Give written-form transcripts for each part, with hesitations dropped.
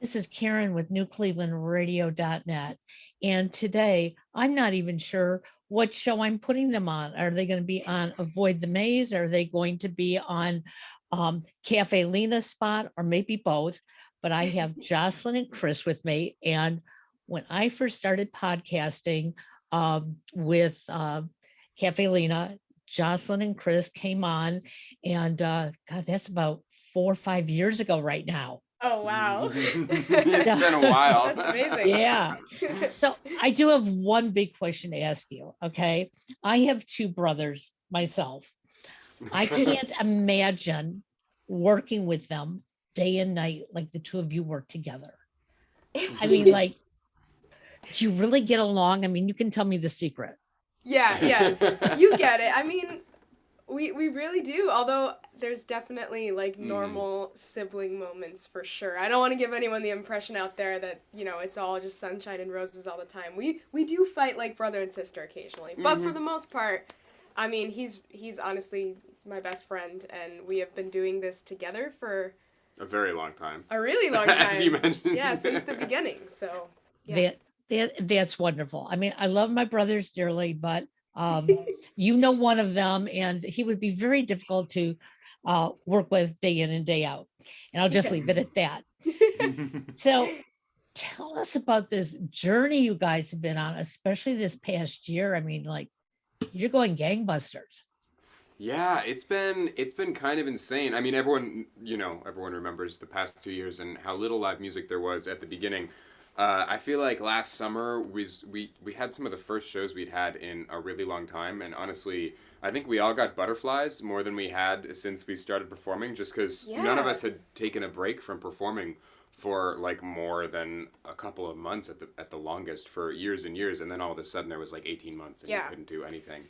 This is Karen with NewClevelandRadio.net. And today, I'm not even sure what show I'm putting them on. Are they going to be on Avoid the Maze? Are they going to be on Caffe Lena spot, or maybe both? But I have Jocelyn and Chris with me. And when I first started podcasting with Caffe Lena, Jocelyn and Chris came on. And God, that's about 4 or 5 years ago right now. Oh, wow. It's been a while. That's amazing. Yeah. So I do have one big question to ask you. Okay. I have two brothers myself. I can't imagine working with them day and night like the two of you work together. I mean, like, do you really get along? I mean, you can tell me the secret. Yeah. You get it. I mean, we really do. Although there's definitely like normal sibling moments for sure. I don't want to give anyone the impression out there that, it's all just sunshine and roses all the time. We do fight like brother and sister occasionally. But for the most part, I mean, he's honestly my best friend, and we have been doing this together for a very long time. A really long time. As you mentioned. Yeah, since the beginning. So, yeah. That's wonderful. I mean, I love my brothers dearly, but one of them, and he would be very difficult to work with day in and day out. And I'll just leave it at that. So tell us about this journey you guys have been on, especially this past year. I mean, like, you're going gangbusters. Yeah, it's been kind of insane. I mean, everyone remembers the past 2 years and how little live music there was at the beginning. I feel like last summer we had some of the first shows we'd had in a really long time, and honestly, I think we all got butterflies more than we had since we started performing, just because none of us had taken a break from performing for like more than a couple of months at the longest for years and years, and then all of a sudden there was like 18 months and you couldn't do anything.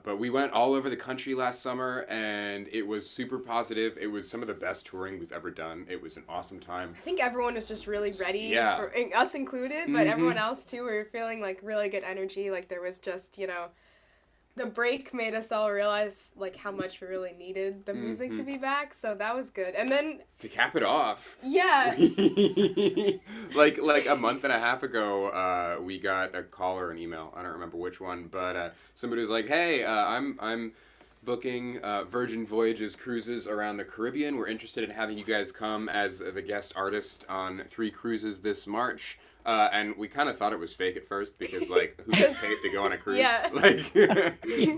But we went all over the country last summer, and it was super positive. It was some of the best touring we've ever done. It was an awesome time. I think everyone was just really ready, for us included, but everyone else too. We were feeling like really good energy. Like there was just, the break made us all realize like how much we really needed the music to be back. So that was good. And then to cap it off, like a month and a half ago, we got a call or an email. I don't remember which one, but somebody was like, "Hey, I'm booking Virgin Voyages cruises around the Caribbean. We're interested in having you guys come as the guest artist on 3 cruises this March." And we kind of thought it was fake at first because, like, who gets paid to go on a cruise? Yeah.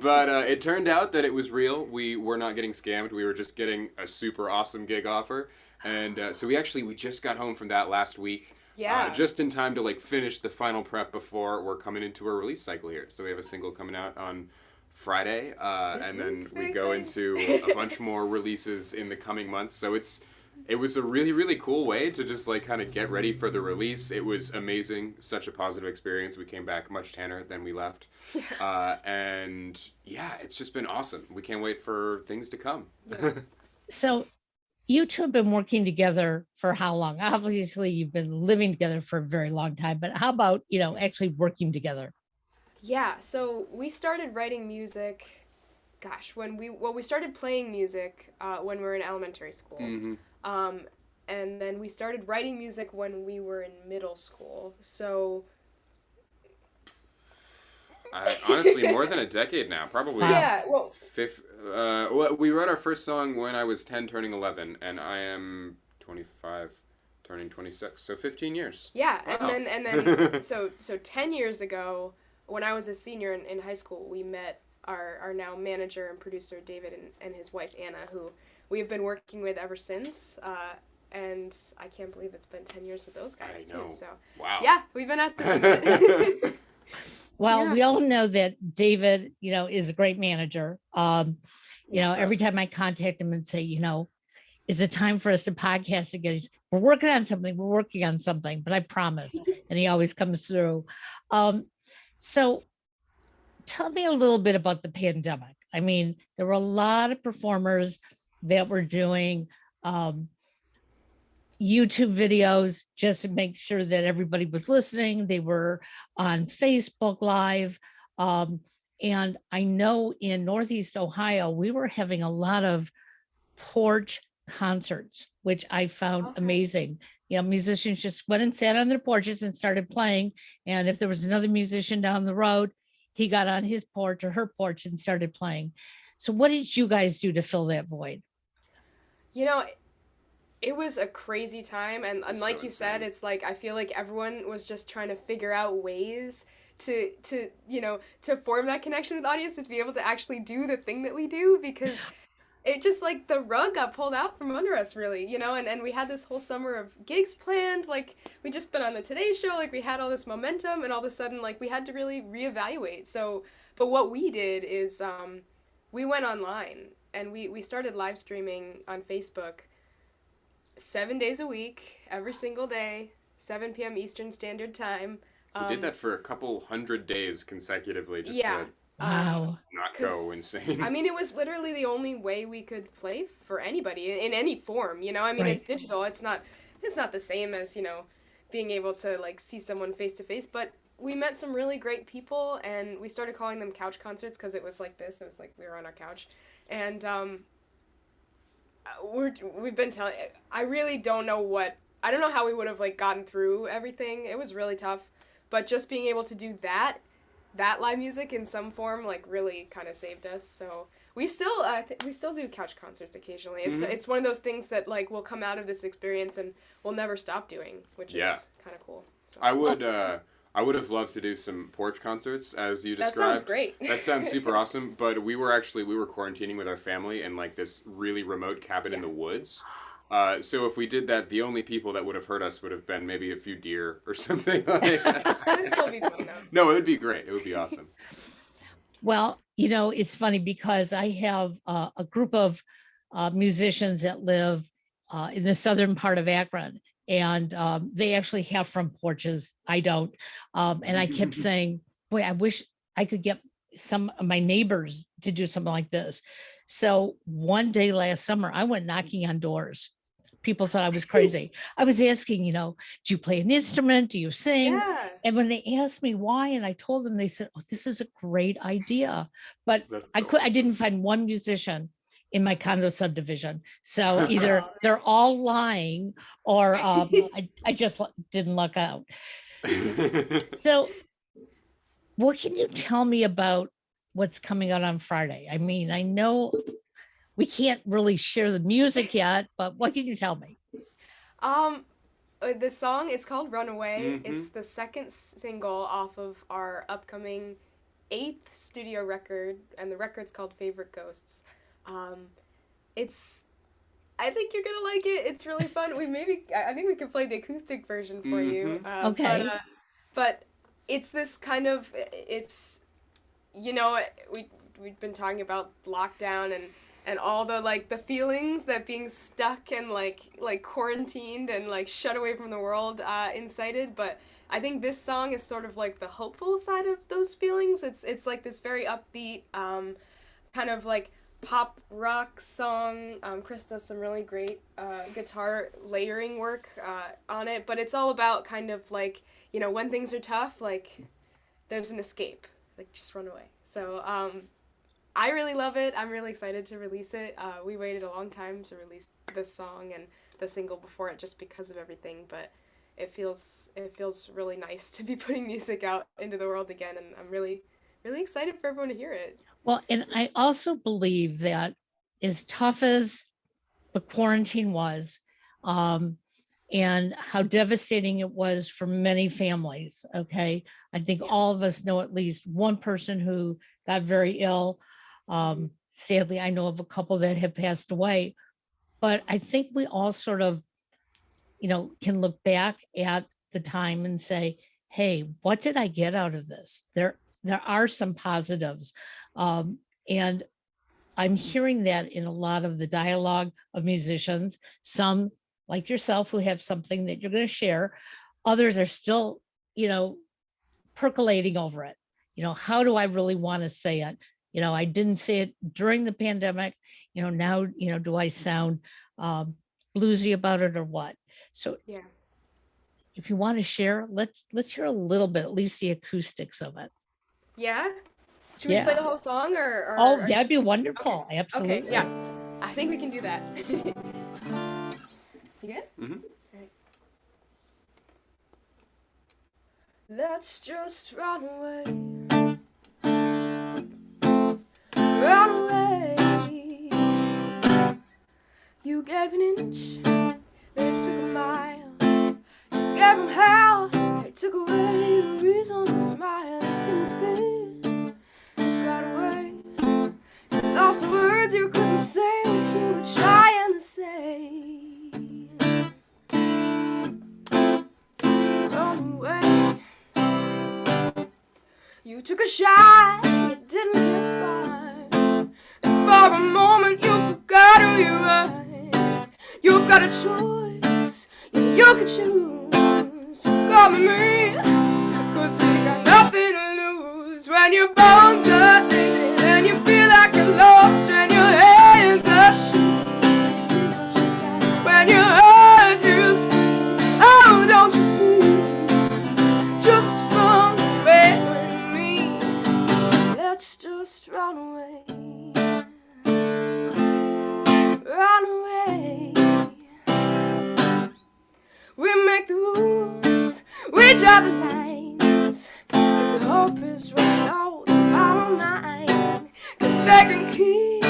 But it turned out that it was real. We were not getting scammed. We were just getting a super awesome gig offer. And so we just got home from that last week. Yeah. Just in time to, like, finish the final prep before we're coming into a release cycle here. So we have a single coming out on Friday. And then we go into a bunch more releases in the coming months. So it was a really, really cool way to just like kind of get ready for the release. It was amazing. Such a positive experience. We came back much tanner than we left. And yeah, it's just been awesome. We can't wait for things to come. Yeah. So you two have been working together for how long? Obviously, you've been living together for a very long time, but how about, actually working together? Yeah, so we started writing music, when we started playing music when we were in elementary school. And then we started writing music when we were in middle school. So honestly, more than a decade now, probably. Yeah, well, we wrote our first song when I was 10, turning 11, and I am 25, turning 26, so 15 years. Yeah, wow. and then so 10 years ago, when I was a senior in high school, we met our now manager and producer David and his wife Anna, who we have been working with ever since. And I can't believe it's been 10 years with those guys too. So wow. Yeah, we've been at this. Well, we all know that David, is a great manager. Every time I contact him and say, is it time for us to podcast again? We're working on something, but I promise. And he always comes through. So tell me a little bit about the pandemic. I mean, there were a lot of performers that were doing YouTube videos just to make sure that everybody was listening. They were on Facebook Live. And I know in Northeast Ohio, we were having a lot of porch concerts, which I found Okay. amazing. You know, musicians just went and sat on their porches and started playing. And if there was another musician down the road, he got on his porch or her porch and started playing. So what did you guys do to fill that void? You know, it was a crazy time, and So like you said, insane. it's like I feel like everyone was just trying to figure out ways to to form that connection with audiences, to be able to actually do the thing that we do, because it just like the rug got pulled out from under us, really, and we had this whole summer of gigs planned, like we just been on the Today Show, like we had all this momentum, and all of a sudden like we had to really reevaluate. So but what we did is we went online, and we started live streaming on Facebook 7 days a week, every single day, 7 p.m. Eastern Standard Time. We did that for a couple hundred days consecutively just Yeah. to Wow. not go 'Cause insane. I mean, it was literally the only way we could play for anybody in any form. I mean, Right. it's digital. It's not the same as being able to like see someone face to face. But we met some really great people, and we started calling them couch concerts because it was like this. It was like we were on our couch, and we've been telling. I really don't know what. I don't know how we would have like gotten through everything. It was really tough, but just being able to do that live music in some form like really kind of saved us. So we still we still do couch concerts occasionally. It's one of those things that like will come out of this experience and we'll never stop doing, which Yeah. is kind of cool. So. I would have loved to do some porch concerts as you That described. sounds great. That sounds super awesome. But we were quarantining with our family in like this really remote cabin in the woods. So if we did that, the only people that would have heard us would have been maybe a few deer or something like that. It would still be fun though. No, it would be great. It would be awesome. Well, you know, it's funny because I have a group of musicians that live in the southern part of Akron, and they actually have front porches. I don't. And I kept saying, boy, I wish I could get some of my neighbors to do something like this. So one day last summer, I went knocking on doors. People thought I was crazy. I was asking, you know, do you play an instrument? Do you sing? Yeah. And when they asked me why, and I told them, they said, "Oh, this is a great idea." But That's I so didn't find one musician in my condo subdivision. So either they're all lying, or I just didn't luck out. awesome. So, what can you tell me about what's coming out on Friday? I mean, I know we can't really share the music yet, but what can you tell me? The song, it's called Runaway. Mhm. It's the second single off of our upcoming 8th studio record, and the record's called Favorite Ghosts. It's I think you're gonna like it. It's really fun. I think we could play the acoustic version for you. Okay. But it's this kind of we've been talking about lockdown and all the like the feelings that being stuck and like quarantined and like shut away from the world incited. But I think this song is sort of like the hopeful side of those feelings. It's like this very upbeat kind of like pop rock song. Chris does some really great guitar layering work on it, but it's all about kind of like, when things are tough, like there's an escape, like just run away. So I really love it. I'm really excited to release it. We waited a long time to release this song and the single before it just because of everything, but it feels really nice to be putting music out into the world again, and I'm really really excited for everyone to hear it. Well, and I also believe that as tough as the quarantine was, and how devastating it was for many families, okay, I think all of us know at least one person who got very ill. Sadly, I know of a couple that have passed away, but I think we all sort of, can look back at the time and say, hey, what did I get out of this? There are some positives. And I'm hearing that in a lot of the dialogue of musicians, some like yourself who have something that you're going to share. Others are still, percolating over it. How do I really want to say it? I didn't say it during the pandemic. Now, do I sound bluesy about it or what? So Yeah. if you want to share, let's hear a little bit, at least the acoustics of it. Yeah? Should we play the whole song or Oh, that'd be wonderful. Okay. Absolutely. Okay, yeah. I think we can do that. You good? Mm-hmm. All right. Let's just run away. Run away. You gave an inch, they took a mile. You gave them hell, they took away the reason to smile. It didn't fit, you got away. You lost the words you couldn't say what you were trying to say. Run away. You took a shot, it didn't get far. And for a moment you forgot who you were. You've got a choice, you can choose. Come with me, 'cause we got nothing to lose. When your bones are aching and you feel like you're lost, and your hands are shaking, when your heart is bleeding, oh, don't you see? Just run away with me. Let's just run away. Run away. We make the rules, we draw the lines. If your hope is right, oh, then follow mine. 'Cause they can keep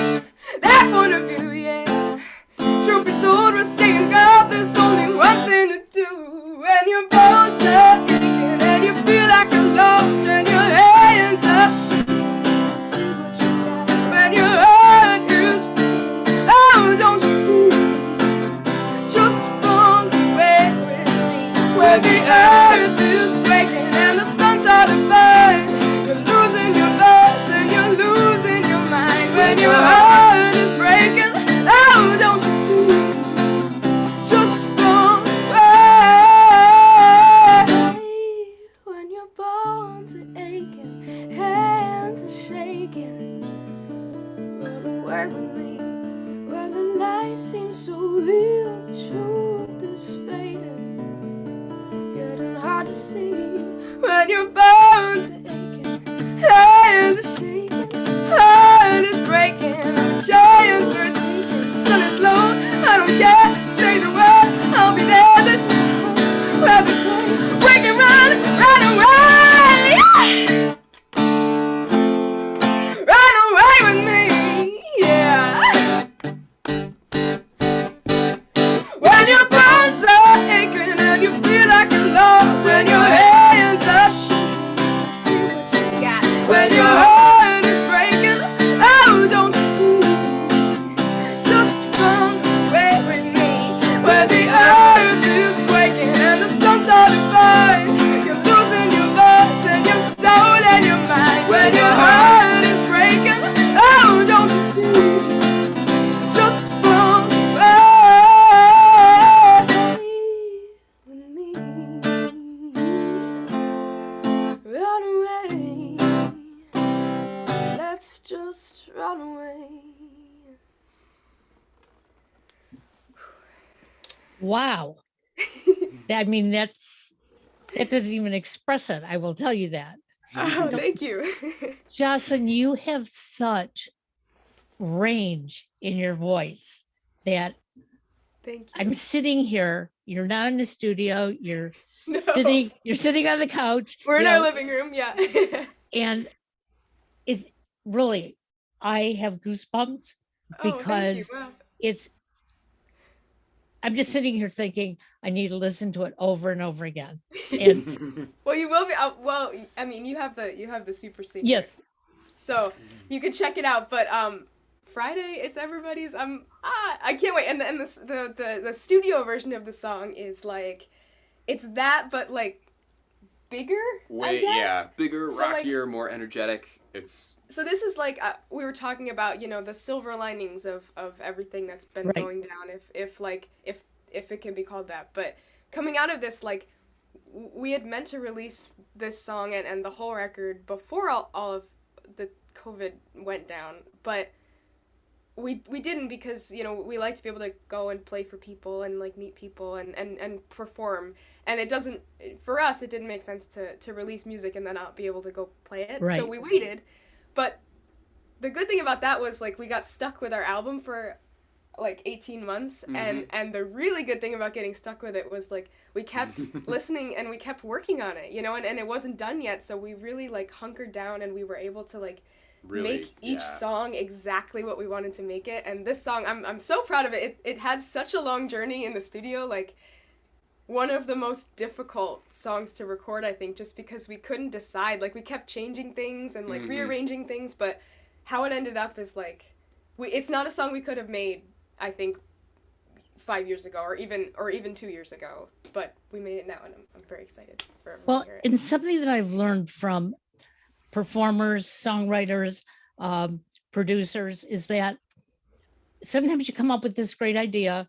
that point of view, yeah. Truth be told, we're staying gold, there's only one thing to do. When your bones are aching and you feel like you're lost, and your hands are shaking, see what you got. When your heart is beating, oh, don't you see? Just run away with me. When the earth is breaking and the suns are divine, you're losing your voice and you're losing your mind. When your heart is breaking, oh, don't you see? Just run away. When your bones are aching, hands are shaking, run away with me. When the light seems so real, the truth is fading, getting hard to see. When your bones are aching, hands are shaking, heart is breaking, and the giants are taking. Sun is low, I don't care, say the word, I'll be there. This is the house where we play. We can run away, run away with me, yeah. When your bones are aching and you feel like you're lost, when your hands are shaking, see what you got. When your heart is breaking, oh, don't you see? Just run away with me. When the earth is quaking and the suns are divided, you're losing your voice and your soul and your mind. When your heart is breaking, oh, don't you see? Just run away with me. Run away. Let's just run away. Wow. I mean, that doesn't even express it. I will tell you that. Oh, thank you. Jocelyn, you have such range in your voice that Thank you. I'm sitting here. You're not in the studio. You're No. sitting on the couch. We're in you our know, living room, yeah. and it's really, I have goosebumps because Wow. it's, I'm just sitting here thinking I need to listen to it over and over again. And Well, you will be. Well, I mean, you have the super secret. yes, So you can check it out. But Friday, it's everybody's. I can't wait. And the studio version of the song is like, it's that, but like bigger. I guess. Yeah, bigger, So, like- rockier, more energetic. It's So this is like we were talking about, you know, the silver linings of everything that's been Right. going down, if it can be called that. But coming out of this, like, we had meant to release this song and the whole record before all of the COVID went down, but we didn't, because, you know, we like to be able to go and play for people and like meet people and perform, and it doesn't, for us, it didn't make sense to release music and then not be able to go play it. Right. So we waited. But the good thing about that was, like, we got stuck with our album for like 18 months, Mm-hmm. and the really good thing about getting stuck with it was like we kept listening and we kept working on it, you know, and it wasn't done yet, so we really like hunkered down and we were able to like Really, make each yeah. song exactly what we wanted to make it. And this song, I'm so proud of it. It had such a long journey in the studio, like one of the most difficult songs to record, I think, just because we couldn't decide. Like we kept changing things and like Mhm. rearranging things, but how it ended up is like it's not a song we could have made, I think, 5 years ago or even 2 years ago, but we made it now, and I'm very excited for everyone Well, to hear it. and something that I've learned from performers, songwriters, producers is that sometimes you come up with this great idea,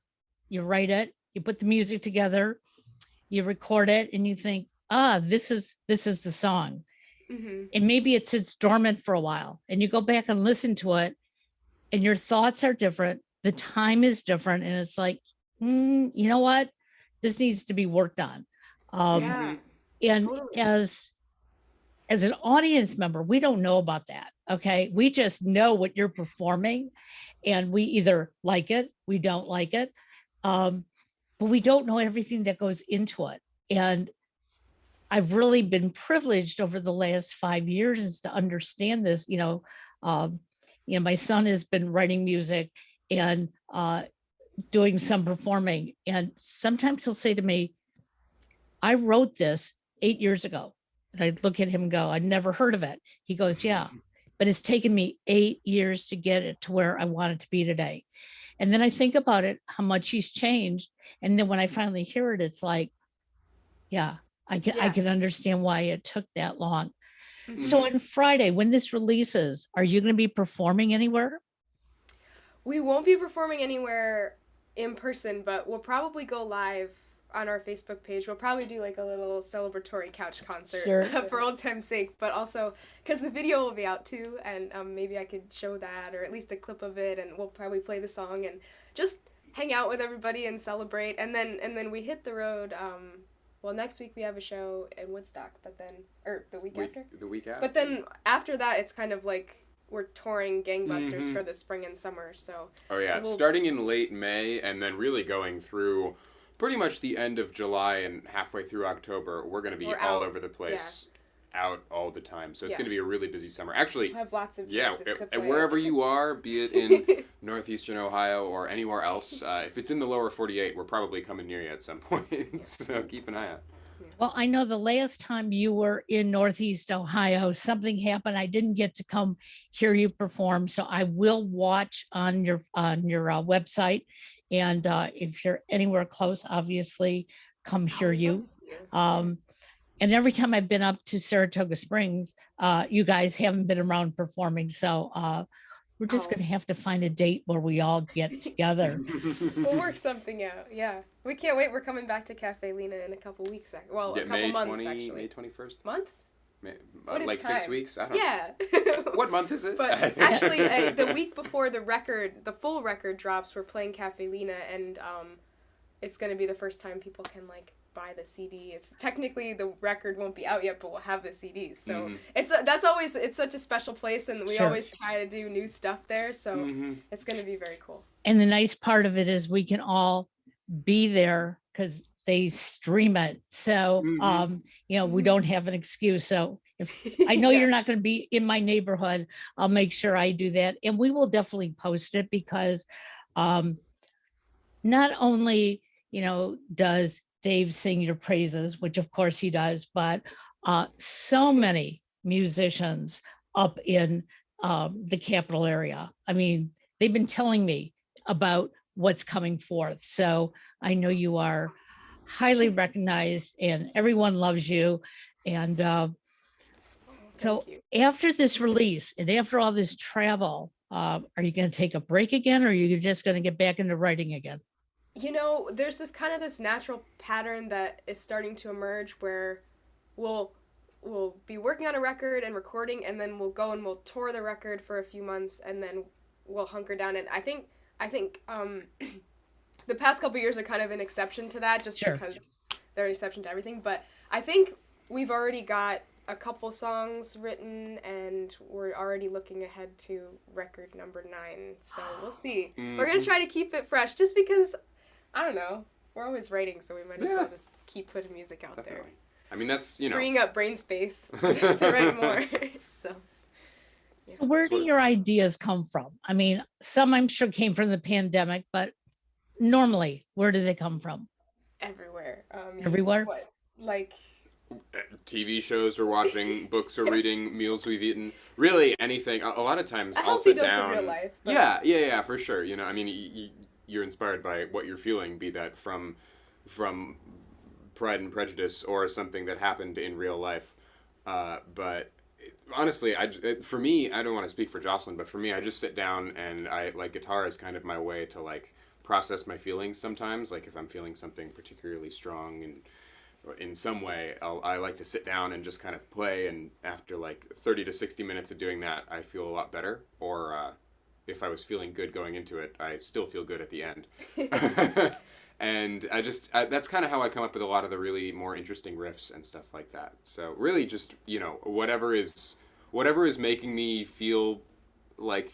you write it, you put the music together, you record it, and you think, this is the song. Mm-hmm. And maybe it sits dormant for a while, and you go back and listen to it, and your thoughts are different. The time is different, and it's like, you know what? This needs to be worked on. Yeah, And totally. as an audience member, we don't know about that. Okay. We just know what you're performing, and we either like it, we don't like it. But we don't know everything that goes into it. And I've really been privileged over the last 5 years to understand this. My son has been writing music and doing some performing. And sometimes he'll say to me, I wrote this 8 years ago. And I'd look at him and go, I'd never heard of it. He goes, yeah, but it's taken me 8 years to get it to where I want it to be today. And then I think about it, how much he's changed. And then when I finally hear it, it's like, yeah, I can understand why it took that long. Mm-hmm. So on Friday, when this releases, are you going to be performing anywhere? We won't be performing anywhere in person, but we'll probably go live on our Facebook page. We'll probably do like a little celebratory couch concert Sure. for old time's sake, but also because the video will be out too, and maybe I could show that or at least a clip of it, and we'll probably play the song and just hang out with everybody and celebrate. And then we hit the road. Well, next week we have a show in Woodstock, but then the week after. The week after. But then after that, it's kind of like we're touring gangbusters for the spring and summer. So. Oh yeah, starting in late May and then really going through pretty much the end of July and halfway through October. We're going to be all over the place, out all the time. So it's going to be a really busy summer. Actually, we'll have lots of chances to play. Wherever you are, be it in northeastern Ohio or anywhere else, if it's in the lower 48, we're probably coming near you at some point. So keep an eye out. Well, I know the last time you were in Northeast Ohio, something happened. I didn't get to come hear you perform, so I will watch on your website. And if you're anywhere close, obviously, come hear you. And every time I've been up to Saratoga Springs, you guys haven't been around performing, so we're just going to have to find a date where we all get together. We'll work something out. Yeah, we can't wait. We're coming back to Caffe Lena in a couple weeks. Well, a couple months actually. May 21st. Months? What is like time? 6 weeks? I don't know. Yeah. What month is it? But actually, the week before the full record drops, we're playing Caffe Lena, and it's going to be the first time people can like buy the CD. It's technically the record won't be out yet, but we'll have the CDs. So it's such a special place, and we always try to do new stuff there. So it's going to be very cool. And the nice part of it is we can all be there because they stream it. So we don't have an excuse. So if I know you're not going to be in my neighborhood, I'll make sure I do that, and we will definitely post it because not only does Dave sing your praises, which of course he does, but so many musicians up in the capital area. I mean, they've been telling me about what's coming forth. So I know you are highly recognized and everyone loves you. And so after this release and after all this travel, are you going to take a break again, or are you just going to get back into writing again? There's this natural pattern that is starting to emerge where we'll be working on a record and recording, and then we'll go and we'll tour the record for a few months, and then we'll hunker down. And I think the past couple years are kind of an exception to that, just because they're an exception to everything. But I think we've already got a couple songs written, and we're already looking ahead to record number 9. So we'll see. We're gonna try to keep it fresh, just because, I don't know, we're always writing, so we might as well just keep putting music out there. I mean, that's, freeing up brain space to write more. So. Yeah. Where do your ideas come from? I mean, some I'm sure came from the pandemic, but normally, where do they come from? Everywhere. Everywhere? What? Like TV shows we're watching, books we're reading, meals we've eaten, really anything. A lot of times I'll sit down. Of real life. But... Yeah, for sure. You know, I mean, you're inspired by what you're feeling, be that from Pride and Prejudice or something that happened in real life. But honestly, for me, I don't want to speak for Jocelyn, but for me, I just sit down and I like guitar is kind of my way to like process my feelings sometimes. Like if I'm feeling something particularly strong and in some way, I like to sit down and just kind of play, and after like 30 to 60 minutes of doing that, I feel a lot better. Or if I was feeling good going into it, I still feel good at the end. And that's kind of how I come up with a lot of the really more interesting riffs and stuff like that. So really just, you know, whatever is making me feel like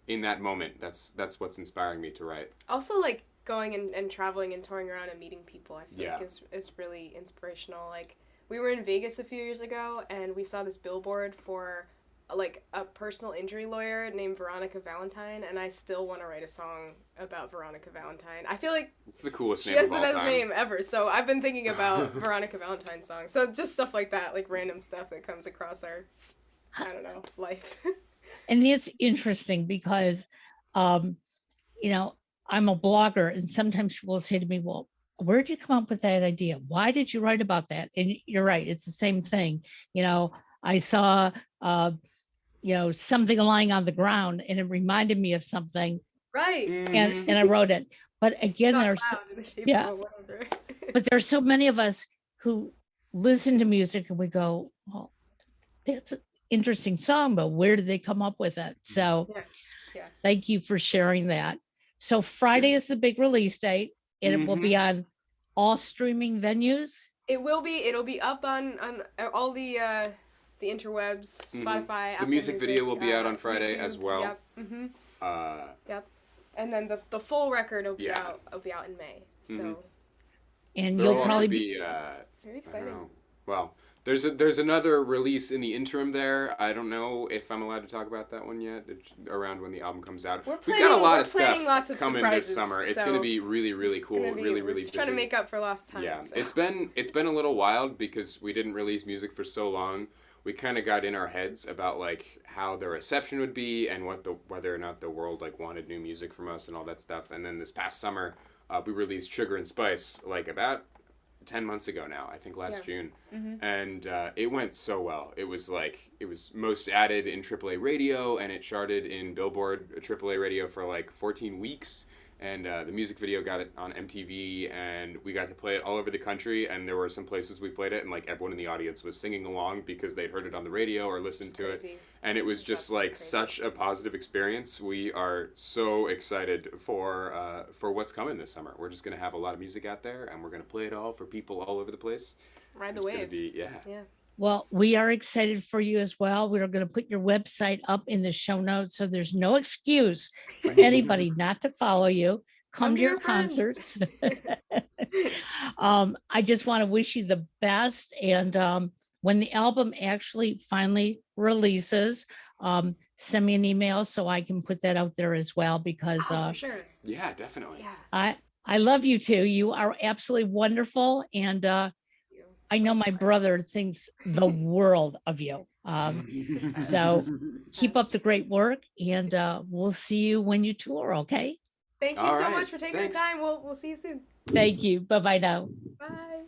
in that moment, that's what's inspiring me to write. Also, like, going and traveling and touring around and meeting people, I feel like is really inspirational. Like, we were in Vegas a few years ago, and we saw this billboard for like a personal injury lawyer named Veronica Valentine, and I still want to write a song about Veronica Valentine. I feel like it's the coolest she name has of the all best time. name ever, so I've been thinking about Veronica Valentine songs. So just stuff like that, like random stuff that comes across our, I don't know, life. And it's interesting because, you know, I'm a blogger, and sometimes people say to me, well, where'd you come up with that idea? Why did you write about that? And you're right, it's the same thing. You know, I saw, you know, something lying on the ground, and it reminded me of something. Right. And I wrote it. But again, but there's so many of us who listen to music and we go, well, that's an interesting song, but where did they come up with it? So thank you for sharing that. So Friday is the big release date, and it will be on all streaming venues. It will be. It'll be up on all the interwebs, Spotify, Apple the music video will be out on Friday YouTube, as well. Yep. Yep. And then the full record will be out. Will be out in May. So. And There'll you'll probably be very exciting. Well, there's another release in the interim there. I don't know if I'm allowed to talk about that one yet. It's around when the album comes out. We've got a lot of stuff coming this summer. It's going to be really cool. Really busy. Trying to make up for lost time. Yeah, so. it's been a little wild because we didn't release music for so long. We kind of got in our heads about like how the reception would be and whether or not the world like wanted new music from us and all that stuff. And then this past summer, we released Sugar and Spice like about 10 months ago now, I think last June. And it went so well. It was most added in AAA radio, and it charted in Billboard AAA radio for like 14 weeks. And the music video got it on MTV, and we got to play it all over the country. And there were some places we played it, and like everyone in the audience was singing along because they'd heard it on the radio or listened to it. And it was just like such a positive experience. We are so excited for what's coming this summer. We're just gonna have a lot of music out there, and we're gonna play it all for people all over the place. Ride the wave. It's gonna be Well, we are excited for you as well. We're going to put your website up in the show notes, so there's no excuse for anybody not to follow you. Come to your concerts. I just want to wish you the best. And when the album actually finally releases, send me an email so I can put that out there as well, because for sure. Yeah, definitely. Yeah. I love you too. You are absolutely wonderful. And I know my brother thinks the world of you. So keep up the great work, and we'll see you when you tour, okay? Thank you so much for taking the time. We'll see you soon. Thank you. Bye-bye now. Bye.